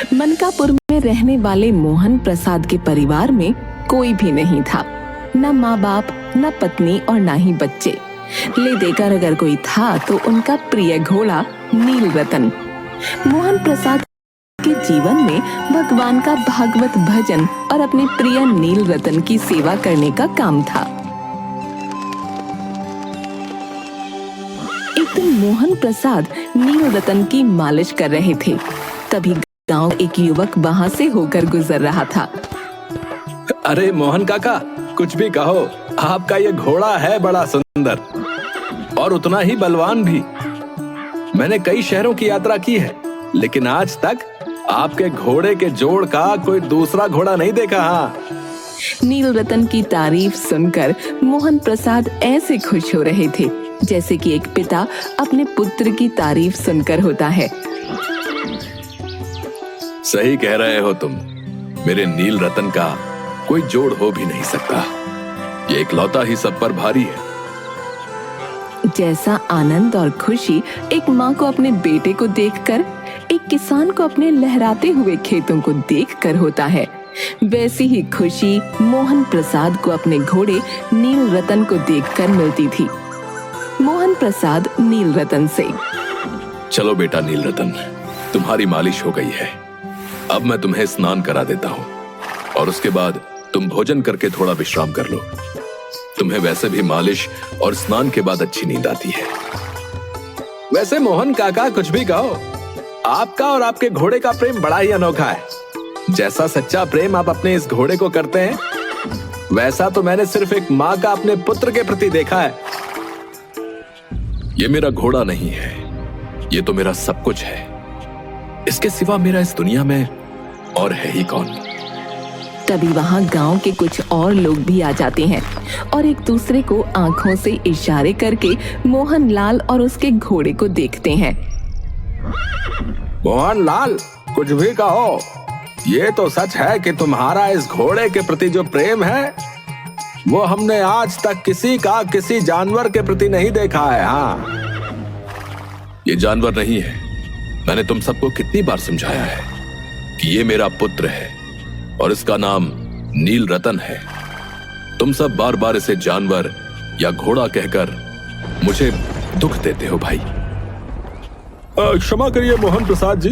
मनकापुर में रहने वाले मोहन प्रसाद के परिवार में कोई भी नहीं था, न माँ बाप, न पत्नी और न ही बच्चे। ले देकर अगर कोई था तो उनका प्रिय घोड़ा नील रतन। मोहन प्रसाद के जीवन में भगवान का भागवत भजन और अपने प्रिय नील रतन की सेवा करने का काम था। एक दिन मोहन प्रसाद नील रतन की मालिश कर रहे थे। तभी गांव एक युवक वहां से होकर गुजर रहा था। अरे मोहन काका, कुछ भी कहो, आपका ये घोड़ा है बड़ा सुंदर और उतना ही बलवान भी। मैंने कई शहरों की यात्रा की है, लेकिन आज तक आपके घोड़े के जोड़ का कोई दूसरा घोड़ा नहीं देखा। हाँ। नील रतन की तारीफ सुनकर मोहन प्रसाद ऐसे खुश हो रहे थे जैसे कि एक पिता अपने पुत्र की तारीफ सुनकर होता है। सही कह रहे हो तुम, मेरे नील रतन का कोई जोड़ हो भी नहीं सकता। ये इकलौता ही सब पर भारी है। जैसा आनंद और खुशी एक माँ को अपने बेटे को देखकर, एक किसान को अपने लहराते हुए खेतों को देखकर होता है, वैसी ही खुशी मोहन प्रसाद को अपने घोड़े नील रतन को देखकर मिलती थी। मोहन प्रसाद नील रतन से, चलो बेटा नील रतन, तुम्हारी मालिश हो गई है। अब मैं तुम्हें स्नान करा देता हूँ और उसके बाद तुम भोजन करके थोड़ा विश्राम कर लो। तुम्हें वैसे भी मालिश और स्नान के बाद अच्छी नींद आती है। वैसे मोहन काका, कुछ भी कहो, आपका और आपके घोड़े का प्रेम बड़ा ही अनोखा है। जैसा सच्चा प्रेम आप अपने इस घोड़े को करते हैं, वैसा तो मैंने सिर्फ एक माँ का अपने पुत्र के प्रति देखा है। ये मेरा घोड़ा नहीं है, ये तो मेरा सब कुछ है। इसके सिवा मेरा इस दुनिया में और है ही कौन। तभी वहाँ गांव के कुछ और लोग भी आ जाते हैं और एक दूसरे को आंखों से इशारे करके मोहन लाल और उसके घोड़े को देखते हैं। मोहन लाल, कुछ भी कहो, ये तो सच है कि तुम्हारा इस घोड़े के प्रति जो प्रेम है, वो हमने आज तक किसी जानवर के प्रति नहीं देखा है। हाँ, ये जानवर नहीं है। मैंने तुम सबको कितनी बार समझाया है कि ये मेरा पुत्र है और इसका नाम नील रतन है। तुम सब बार बार इसे जानवर या घोड़ा कहकर मुझे दुख देते हो भाई। क्षमा करिए मोहन प्रसाद जी,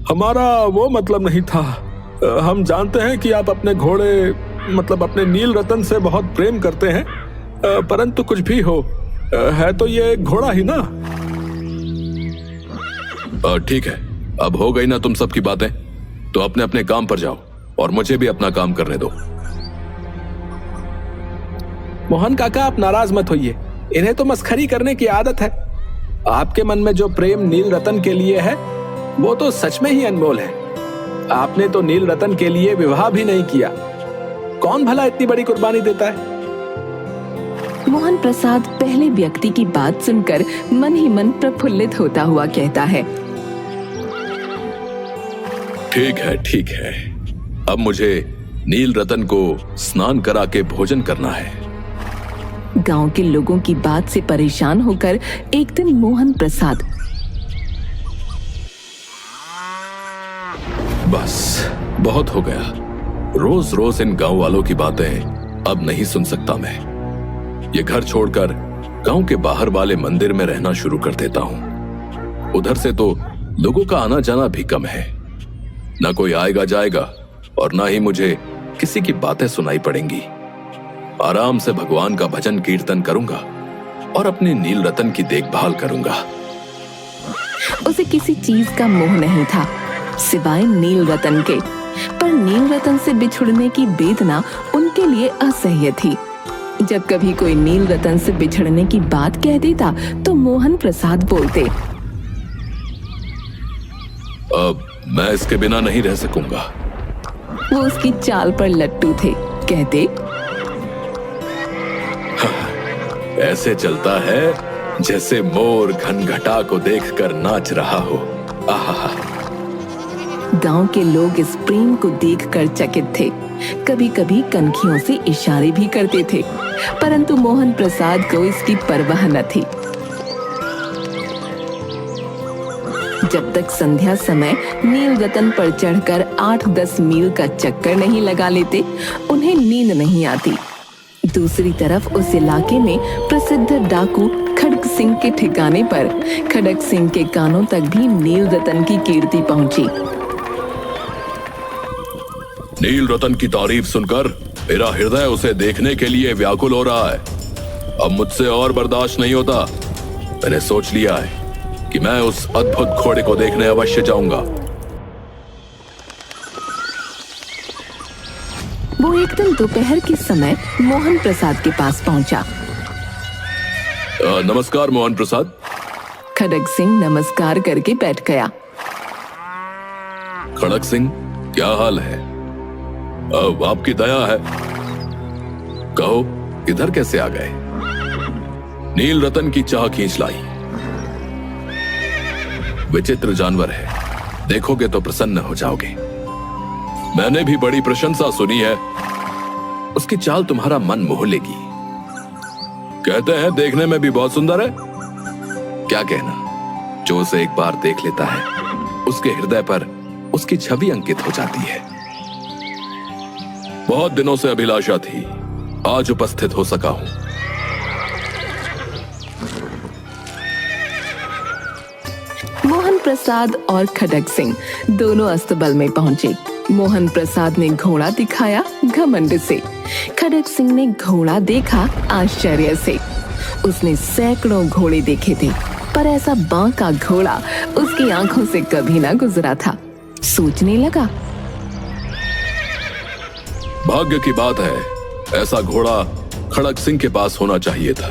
हमारा वो मतलब नहीं था। हम जानते हैं कि आप अपने घोड़े मतलब अपने नील रतन से बहुत प्रेम करते हैं, परंतु कुछ भी हो, है तो ये घोड़ा ही ना। ठीक है, अब हो गई ना तुम सबकी बातें, तो अपने अपने काम पर जाओ और मुझे भी अपना काम करने दो। मोहन काका, आप नाराज मत होइए, इन्हें तो मस्खरी करने की आदत है। आपके मन में जो प्रेम नील रतन के लिए है, वो तो सच में ही अनमोल है। आपने तो नील रतन के लिए विवाह भी नहीं किया। कौन भला इतनी बड़ी कुर्बानी देता है? मोहन प्रसाद पहले व्यक्ति की बात सुनकर मन ही मन प्रफुल्लित होता हुआ कहता है, ठीक है, अब मुझे नील रतन को स्नान करा के भोजन करना है। गांव के लोगों की बात से परेशान होकर एक दिन मोहन प्रसाद, बस बहुत हो गया, रोज रोज इन गांव वालों की बातें अब नहीं सुन सकता मैं। ये घर छोड़कर गांव के बाहर वाले मंदिर में रहना शुरू कर देता हूं। उधर से तो लोगों का आना जाना भी कम है, ना कोई आएगा जाएगा और ना ही मुझे किसी की बातें सुनाई पड़ेंगी। आराम से भगवान का भजन कीर्तन करूंगा और अपने नील रतन की देखभाल करूंगा। उसे किसी चीज का मोह नहीं था सिवाय नील रतन के, पर नील रतन से बिछुड़ने की वेदना उनके लिए असह्य थी। जब कभी कोई नील रतन से बिछड़ने की बात कह देता तो मोहन प्रसाद बोलते, अब मैं इसके बिना नहीं रह सकूंगा। वो उसकी चाल पर लट्टू थे, कहते, ऐसे चलता है जैसे मोर घनघटा को देखकर नाच रहा हो। आहा। गांव के लोग इस प्रेम को देखकर चकित थे। कभी कभी कनखियों से इशारे भी करते थे, परंतु मोहन प्रसाद को इसकी परवाह न थी। जब तक संध्या समय नील रतन पर चढ़कर 8-10 मील का चक्कर नहीं लगा लेते, उन्हें नींद नहीं आती। दूसरी तरफ उस इलाके में प्रसिद्ध डाकू खड़ग सिंह के ठिकाने पर खड़ग सिंह के कानों तक भी नील रतन की कीर्ति पहुंची। नील रतन की तारीफ सुनकर मेरा हृदय उसे देखने के लिए व्याकुल हो रहा है। अब मुझसे और बर्दाश्त नहीं होता। मैंने सोच लिया है कि मैं उस अद्भुत घोड़े को देखने अवश्य जाऊंगा। वो एक दिन दोपहर के समय मोहन प्रसाद के पास पहुंचा। नमस्कार मोहन प्रसाद। खड़ग सिंह नमस्कार करके बैठ गया। खड़ग सिंह, क्या हाल है? आपकी दया है। कहो, इधर कैसे आ गए? नील रतन की चाह खींच लाई। विचित्र जानवर है, देखोगे तो प्रसन्न हो जाओगे। मैंने भी बड़ी प्रशंसा सुनी है। उसकी चाल तुम्हारा मन मोह लेगी। कहते हैं देखने में भी बहुत सुंदर है। क्या कहना, जो उसे एक बार देख लेता है उसके हृदय पर उसकी छवि अंकित हो जाती है। बहुत दिनों से अभिलाषा थी, आज उपस्थित हो सका हूं। मोहन प्रसाद और खड़ग सिंह दोनों अस्तबल में पहुंचे। मोहन प्रसाद ने घोड़ा दिखाया घमंड से, खड़ग सिंह ने घोड़ा देखा आश्चर्य से। उसने सैकड़ों घोड़े देखे थे, पर ऐसा बांका घोड़ा उसकी आंखों से कभी ना गुजरा था। सोचने लगा, भाग्य की बात है, ऐसा घोड़ा खड़ग सिंह के पास होना चाहिए था।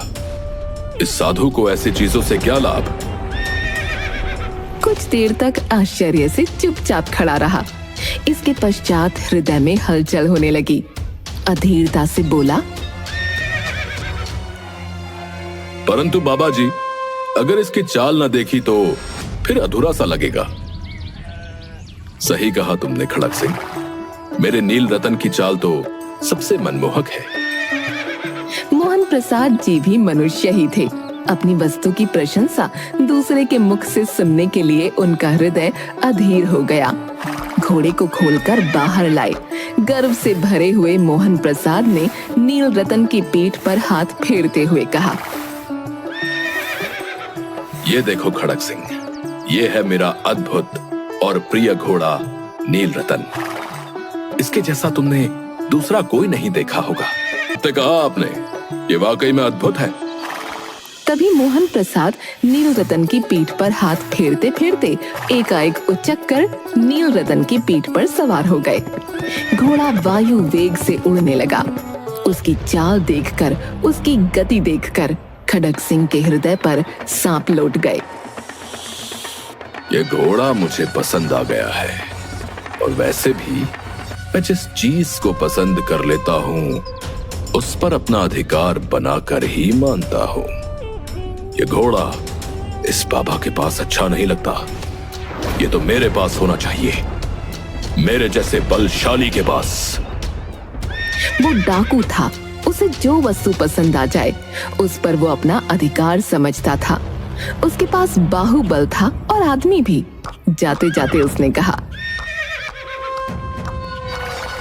इस साधु को ऐसी चीजों से क्या लाभ? कुछ देर तक आश्चर्य से चुपचाप खड़ा रहा। इसके पश्चात हृदय में हलचल होने लगी। अधीरता से बोला, परंतु बाबा जी, अगर इसकी चाल न देखी तो फिर अधूरा सा लगेगा। सही कहा तुमने खड़ग सिंह, मेरे नील रतन की चाल तो सबसे मनमोहक है। मोहन प्रसाद जी भी मनुष्य ही थे। अपनी वस्तु की प्रशंसा दूसरे के मुख से सुनने के लिए उनका हृदय अधीर हो गया। घोड़े को खोलकर बाहर लाए। गर्व से भरे हुए मोहन प्रसाद ने नील रतन की पीठ पर हाथ फेरते हुए कहा, ये देखो खड़ग सिंह, ये है मेरा अद्भुत और प्रिय घोड़ा नील रतन। इसके जैसा तुमने दूसरा कोई नहीं देखा होगा। तो कहा आपने, ये वाकई में अद्भुत है। तभी मोहन प्रसाद नील रतन की पीठ पर हाथ फेरते फेरते एकाएक उचक कर नील रतन की पीठ पर सवार हो गए। घोड़ा वायु वेग से उड़ने लगा। उसकी चाल देखकर, उसकी गति देखकर खड़ग सिंह के हृदय पर सांप लौट गए। ये घोड़ा मुझे पसंद आ गया है, और वैसे भी मैं जिस चीज को पसंद कर लेता हूँ उस पर अपना अधिकार बनाकर ही मानता हूँ। ये घोड़ा इस बाबा के पास अच्छा नहीं लगता। ये तो मेरे पास होना चाहिए, मेरे जैसे बलशाली के पास। वो डाकू था। उसे जो वस्तु पसंद आ जाए उस पर वो अपना अधिकार समझता था। उसके पास बाहुबल था और आदमी भी। जाते जाते उसने कहा,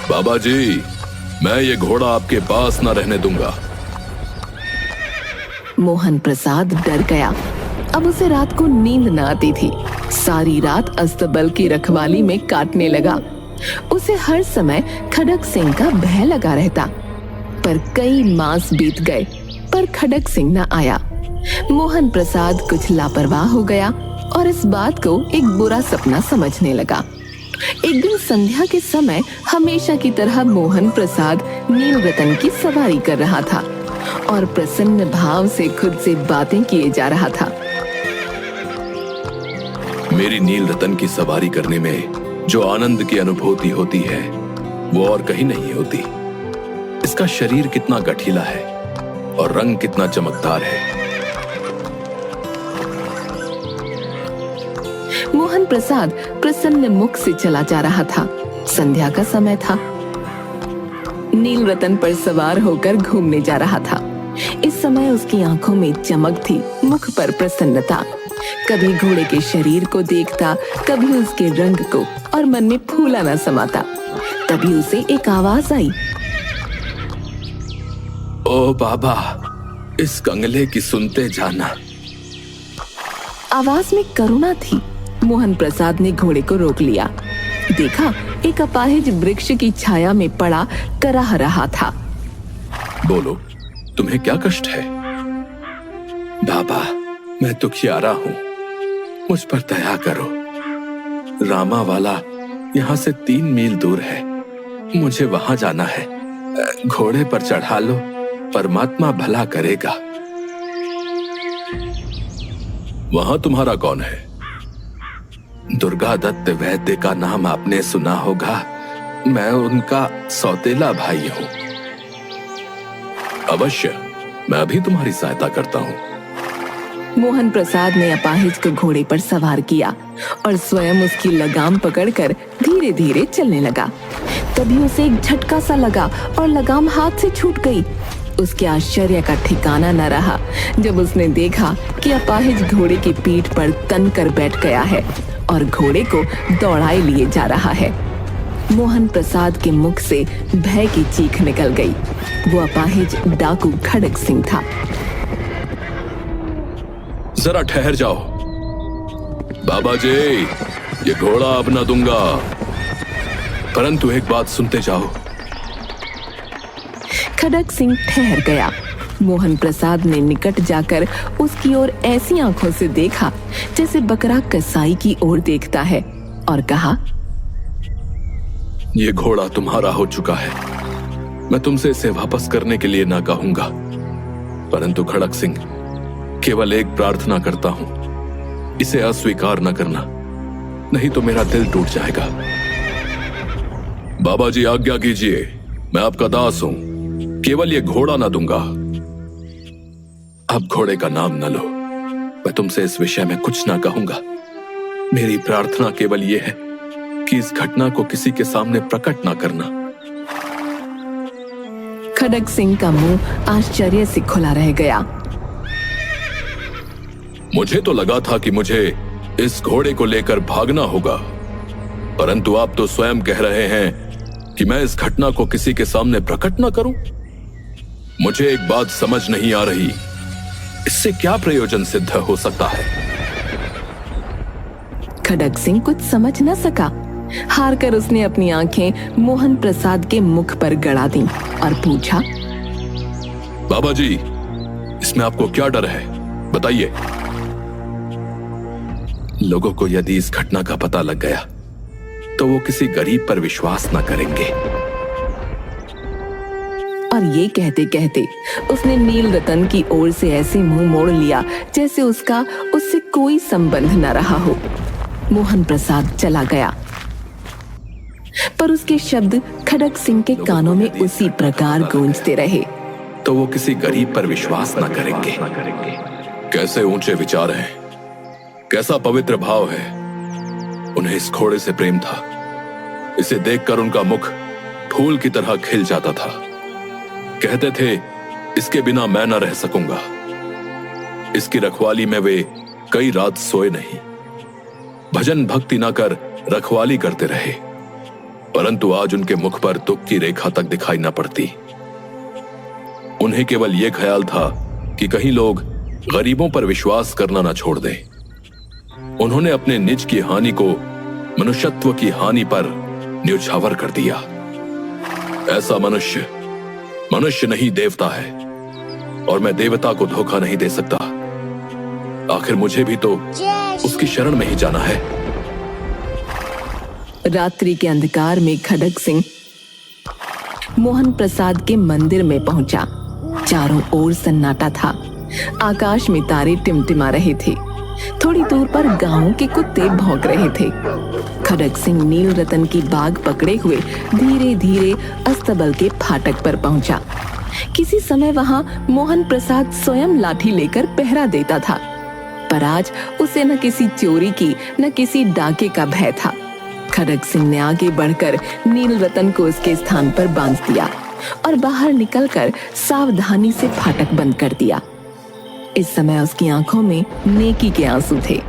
बाबा जी, मैं ये घोड़ा आपके पास न रहने दूंगा। मोहन प्रसाद डर गया। अब उसे रात को नींद न आती थी। सारी रात अस्तबल की रखवाली में काटने लगा। उसे हर समय खड़ग सिंह का भय लगा रहता। पर कई मास बीत गए, पर खड़ग सिंह न आया। मोहन प्रसाद कुछ लापरवाह हो गया और इस बात को एक बुरा सपना समझने लगा। एक दिन संध्या के समय हमेशा की तरह मोहन प्रसाद नील रतन की सवारी कर रहा था और प्रसन्न भाव से खुद से बातें किए जा रहा था। मेरी नील रतन की सवारी करने में जो आनंद की अनुभूति होती है वो और कहीं नहीं होती। इसका शरीर कितना गठीला है और रंग कितना चमकदार है। मोहन प्रसाद प्रसन्न मुख से चला जा रहा था। संध्या का समय था। नील रतन पर सवार होकर घूमने जा रहा था। इस समय उसकी आंखों में चमक थी, मुख पर प्रसन्नता। कभी घोड़े के शरीर को देखता, कभी उसके रंग को, और मन में फूला न समाता। तभी उसे एक आवाज आई। ओ बाबा, इस कंगले की सुनते जाना। आवाज में करुणा थी। मोहन प्रसाद ने घोड़े को रोक लिया। देखा, एक अपाहिज वृक्ष की छाया में पड़ा कराह रहा था। बोलो, तुम्हें क्या कष्ट है? बाबा, मैं दुखियारा हूं, मुझ पर दया करो। रामा वाला यहाँ से 3 मील दूर है, मुझे वहां जाना है। घोड़े पर चढ़ा लो, परमात्मा भला करेगा। वहां तुम्हारा कौन है? दुर्गा दत्त वैद्य का नाम आपने सुना होगा, मैं उनका सौतेला भाई हूं। अवश्य, मैं अभी तुम्हारी सहायता करता हूं। मोहन प्रसाद ने अपाहिज को घोड़े पर सवार किया और स्वयं उसकी लगाम पकड़कर धीरे धीरे चलने लगा। तभी उसे एक झटका सा लगा और लगाम हाथ से छूट गई। उसके आश्चर्य का ठिकाना न रहा जब उसने देखा कि अपाहिज घोड़े की पीठ पर तन कर बैठ गया है और घोड़े को दौड़ाए लिए जा रहा है। मोहन प्रसाद के मुख से भय की चीख निकल गई। वो अपाहिज डाकू खड़क सिंह था। जरा ठहर जाओ बाबा जी, ये घोड़ा अब न दूंगा, परंतु एक बात सुनते जाओ। खड़क सिंह ठहर गया। मोहन प्रसाद ने निकट जाकर उसकी ओर ऐसी आंखों से देखा जैसे बकरा कसाई की ओर देखता है और कहा, ये घोड़ा तुम्हारा हो चुका है। मैं तुमसे इसे वापस करने के लिए ना कहूंगा, परंतु खड़क सिंह, केवल एक प्रार्थना करता हूं, इसे अस्वीकार न करना, नहीं तो मेरा दिल टूट जाएगा। बाबा जी आज्ञा कीजिए, मैं आपका दास हूं, केवल ये घोड़ा ना दूंगा। अब घोड़े का नाम न लो, मैं तुमसे इस विषय में कुछ ना कहूंगा। मेरी प्रार्थना केवल ये है कि इस घटना को किसी के सामने प्रकट ना करना। खड़क सिंह का मुंह आश्चर्य से खुला रह गया। मुझे तो लगा था कि मुझे इस घोड़े को लेकर भागना होगा, परंतु आप तो स्वयं कह रहे हैं कि मैं इस घटना को किसी के सामने प्रकट ना करूं। मुझे एक बात समझ नहीं आ रही, इससे क्या प्रयोजन सिद्ध हो सकता है? खड़क सिंह कुछ समझ न सका। हार कर उसने अपनी आंखें मोहन प्रसाद के मुख पर गड़ा दी और पूछा, बाबा जी, इसमें आपको क्या डर है, बताइए। लोगों को यदि इस घटना का पता लग गया तो वो किसी गरीब पर विश्वास न करेंगे। और ये कहते कहते उसने नील रतन की ओर से ऐसे मुंह मोड़ लिया जैसे उसका उससे कोई संबंध न रहा हो। मोहन प्रसाद चला गया, पर उसके शब्द खड़क सिंह के कानों में उसी प्रकार गूंजते रहे। तो वो किसी गरीब पर विश्वास न करेंगे। कैसे ऊंचे विचार हैं, कैसा पवित्र भाव है। उन्हें इस घोड़े से प्रेम था। इसे देखकर उनका मुख फूल की तरह खिल जाता था। कहते थे, इसके बिना मैं न रह सकूंगा। इसकी रखवाली में वे कई रात सोए नहीं, भजन भक्ति न कर रखवाली करते रहे, परंतु आज उनके मुख पर दुख की रेखा तक दिखाई न पड़ती। उन्हें केवल यह ख्याल था कि कहीं लोग गरीबों पर विश्वास करना न छोड़ दें। उन्होंने अपने निज की हानि को मनुष्यत्व की हानि पर न्यौछावर कर दिया। ऐसा मनुष्य मनुष्य नहीं देवता है, और मैं देवता को धोखा नहीं दे सकता। आखिर मुझे भी तो उसकी शरण में ही जाना है। रात्रि के अंधकार में खड़क सिंह मोहन प्रसाद के मंदिर में पहुंचा। चारों ओर सन्नाटा था। आकाश में तारे टिमटिमा रहे थे। थोड़ी दूर पर गांवों के कुत्ते भौंक रहे थे। खड़क सिंह नील रतन की बाग पकड़े हुए धीरे धीरे अस्तबल के फाटक पर पहुंचा। किसी समय वहां मोहन प्रसाद स्वयं लाठी लेकर पहरा देता था, पर आज उसे न किसी चोरी की न किसी डाके का भय था। खड़क सिंह ने आगे बढ़कर नील रतन को उसके स्थान पर बांध दिया और बाहर निकलकर सावधानी से फाटक बंद कर दिया। इस समय उसकी आंखों में नेकी के आंसू थे।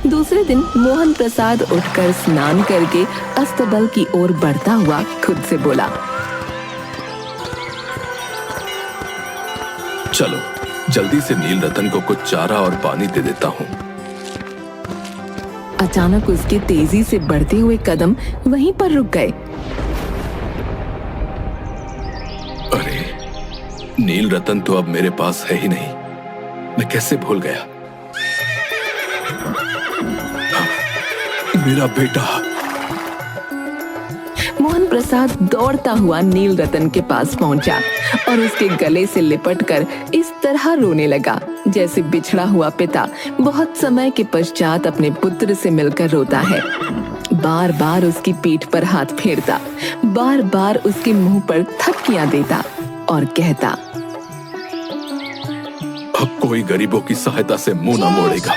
दूसरे दिन मोहन प्रसाद उठकर स्नान करके अस्तबल की ओर बढ़ता हुआ खुद से बोला, चलो जल्दी से नील रतन को कुछ चारा और पानी दे देता हूँ। अचानक उसके तेजी से बढ़ते हुए कदम वहीं पर रुक गए। अरे, नील रतन तो अब मेरे पास है ही नहीं। मैं कैसे भूल गया। मेरा बेटा। मोहन प्रसाद दौड़ता हुआ नील रतन के पास पहुंचा और उसके गले से लिपटकर इस तरह रोने लगा जैसे बिछड़ा हुआ पिता बहुत समय के पश्चात अपने पुत्र से मिलकर रोता है। बार बार उसकी पीठ पर हाथ फेरता, बार बार उसके मुंह पर थपकियां देता और कहता, अब कोई गरीबों की सहायता से मुंह न मोड़ेगा।